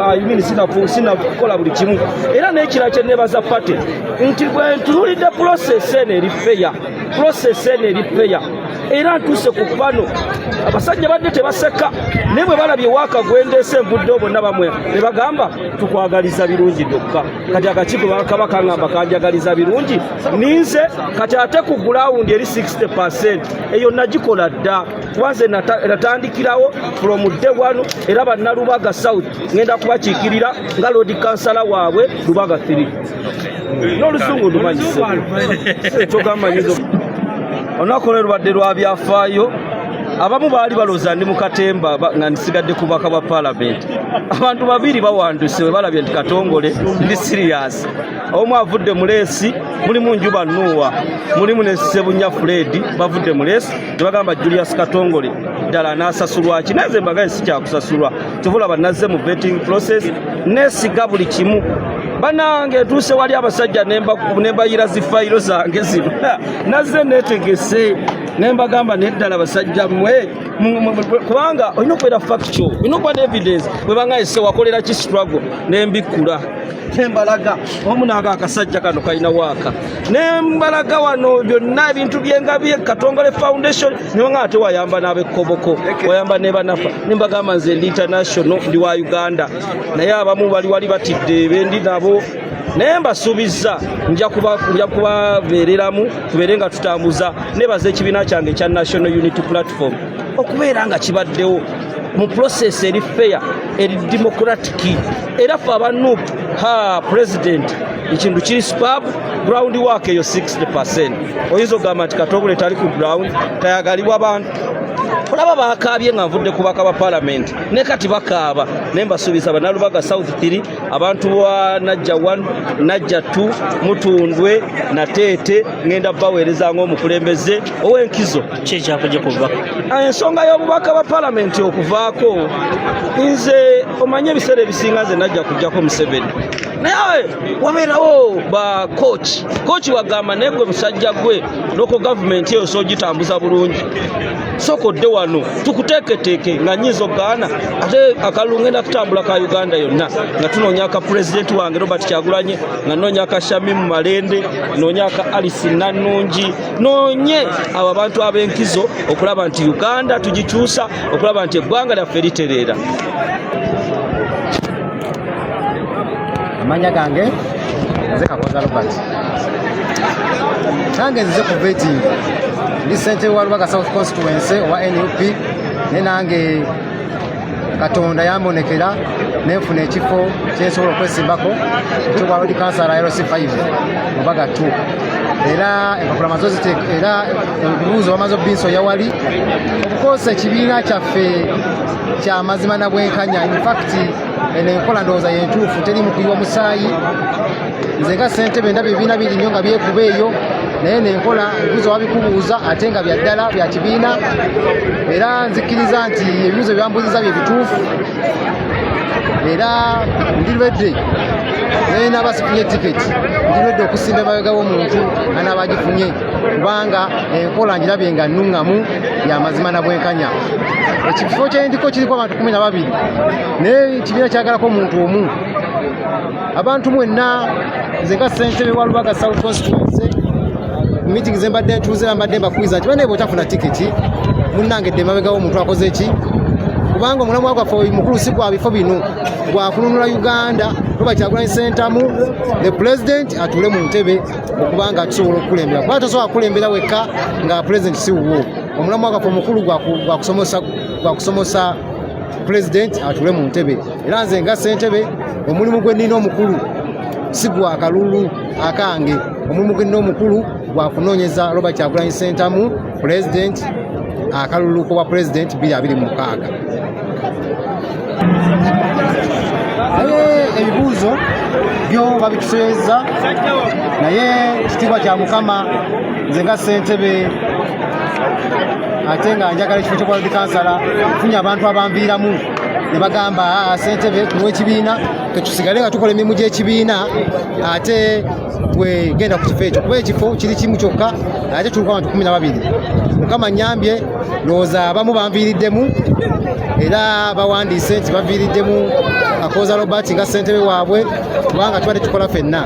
ayimini sina kukola buli kimu era n'ekira kye nebaza pate nti bwe ntunulidde process eno eri feya era ntuse ku bano abasajja badde tebaseka ne bwe balabye waaka gwendeese envuddewo bonna bamwe ne bagamba tukwagaliza birungi dokka kati akakiiko bakaba kaŋŋamba kanjagaliza birungi ninze kati ate ku gulawundi eri 60% eyo nagikola dda wanze natandikirawo from day one era bannalubaga south ngenda kubakiikirira nga lodi kansala waabwe lubaga 3 n'oluzungu ndumanyise ekyogamanyizo onakola lubadde lwa byafaayo abamu baali baloza ndi mu katemba nga nsigadde ku baka bwa palamenti abantu babiri bawanduse we balabye nti Katongole ndi serious omu avudde mu leesi mulimu Njuba Nuwa mulimu ne Sebunya Fred bavudde mu leesi ne bagamba Julius Katongole ddala n'asasulwa ki naze mbagaye si kyakusasulwa tubula banazze mu vetting process nesiga buli kimu banange tuuse wali abasajja nembayira zifayiro zange zino nazze netegese nembagamba neddala basajja mmwe kubanga olina okubeera factual olina okuba ne evidence bwe bangayise wakolera ki struggle nembikula nembalaga omu naaga akasajja kano kalina waaka nembalaga wano byonna ebintu byengabye Katongole Foundation nibanga ate wayamba n'abekoboko wayamba ne banafa nembagamba nze ndi international ndi wa Uganda naye abamu bali wali batidde bendi nabo naye mbasuubiza nja kubabeereramu tubeere nga tutambuza nebaza ekibiina kyange ekya National Unity Platform okubeera nga kibaddewo mu process eri fair eri democratic era fe abanupu president ekintu kiri superb ground work eyo 60% oyinza okugamba nti Katongole tali ku ground tayagalibwa abantu olaba bakabye nga nvudde ku baka ba parliament ne kati bakaaba ne mbasuubiza bannalubaga south 3 abantu wa Najja 1 Najja 2 Mutundwe na Teete ngenda baweereza ng'omukulembeze ow'enkizo kyekyakoje ku bubaka ensonga y'obubaka ba parliament okuvaako nze omanye ebiseera ebisinga nze najja kujjako Museveni naye wabeerawo ba coach wagamba naye gwe musajja gwe local government eyo soogitambuza bulungi sokodde wano tukuteeketeeke nga nyiza ogaana ate akalulu ngenda kutambula ka Uganda yonna nga tunoonya aka president wange Robert Kyagulanyi nga noonya aka Shamimu Malende noonya aka Alice Nannungi noonye abo abantu ab'enkizo okulaba nti Uganda tugikyusa okulaba nti eggwanga lyaffe litereera. Amanya gange nze Kakoza Robert nange nzize ku vetting ndi ssentebe wa Lubaga South Constituency owa NUP ne nange Katonda yambonekera nenfuna ekifo kyensobola okwesimbako ekyowa Lord Councillor LC5 Lubaga 2 era empapula mazo era ebibuuzo bamaze obinso yawali okukosa ekibiina kyaffe kya mazima na bwenkanya in fact ene enkola ndowooza yentuufu teri mu kuyiwa musaayi nze nga ssentebe ndaba ebibiina biri nnyo nga byekuba eyo naye nenkola ebibuuzo wabikubuuza ate nga bya ddala bya kibiina era nzikiriza nti ebibuuzo byambuuziza bye bituufu era ndirwedde naye n'abasifunye tiketi ndirwedde okusimba emabega w'omuntu nga n'abagifunye kubanga enkola ngirabye nga nnuŋŋamu ya mazima na bwenkanya. Ekifo kye ndiko kiriko abantu 12 naye ekibiina kyagalako omuntu omu. Abantu mwenna nze nga ssentebe wa Lubaga South Constituency meeting zembadde ntuuze mbadde mbakubiza nti bane bw'otafuna tiketi munnange dde emabega w'omuntu akoze eki kubanga omulamu gwaffe mukulu si gwa bifo bino gwa kununula Uganda Robert Kyagulanyi Ssentamu the president atule mu ntebe okubanga tusobola okukulembera kuba tosobola kukulembera wekka nga president si wuwo omulamu gwaffe omukulu gwa kusomosa president atule mu ntebe era nze nga ssentebe omulimu gwe nnina omukulu si gwa kalulu akange omulimu gwe nnina omukulu gwa kunoonyeza Robert Kyagulanyi Ssentamu president akalulu kwa president 2026. Naye ebibuuzo byo babitusoyeza naye kitiibwa kya Mukama nze nga ssentebe ate nga njagala ekifo ky'obwa Lord Councillor funye abantu abanviiramu ne bagamba ssentebe tuwe ekibiina tetusigale nga tukola emirimu gy'ekibiina ate gwe genda ku kifo ekyo kuba ekifo kiri kimu kyokka ate tuliko abantu 12. Mukama nnyambye lowooza abamu banviiriddemu era bawandiise nti baviiriddemu Kakooza Robert nga ssentebe waabwe kubanga tubadde tukola ffenna.